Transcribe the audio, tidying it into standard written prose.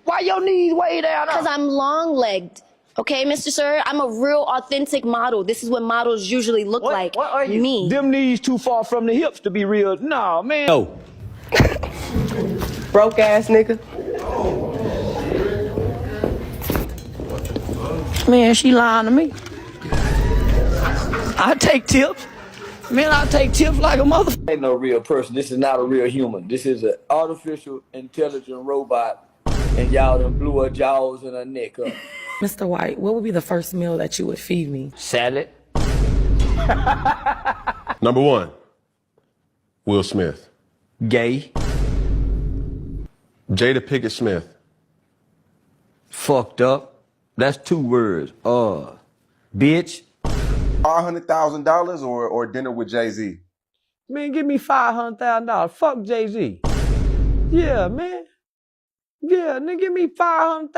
Why your knees way down? Because I'm long-legged. Okay, Mr. Sir, I'm a real authentic model. This is what models usually look like. What are you? Me. Them knees too far from the hips to be real. Nah, man. No. Broke ass nigga. Man, she lying to me. I take tips. Man, I take tips like a mother. Ain't no real person. This is not a real human. This is an artificial intelligent robot. And y'all done blew her jaws and her neck up. Mr. White, what would be the first meal that you would feed me? Salad. Number 1, Will Smith. Gay. Jada Pinkett Smith. Fucked up. That's 2 words. Bitch. $500,000 or dinner with Jay-Z? Man, give me $500,000. Fuck Jay-Z. Yeah, man. Yeah, nigga, give me $500,000.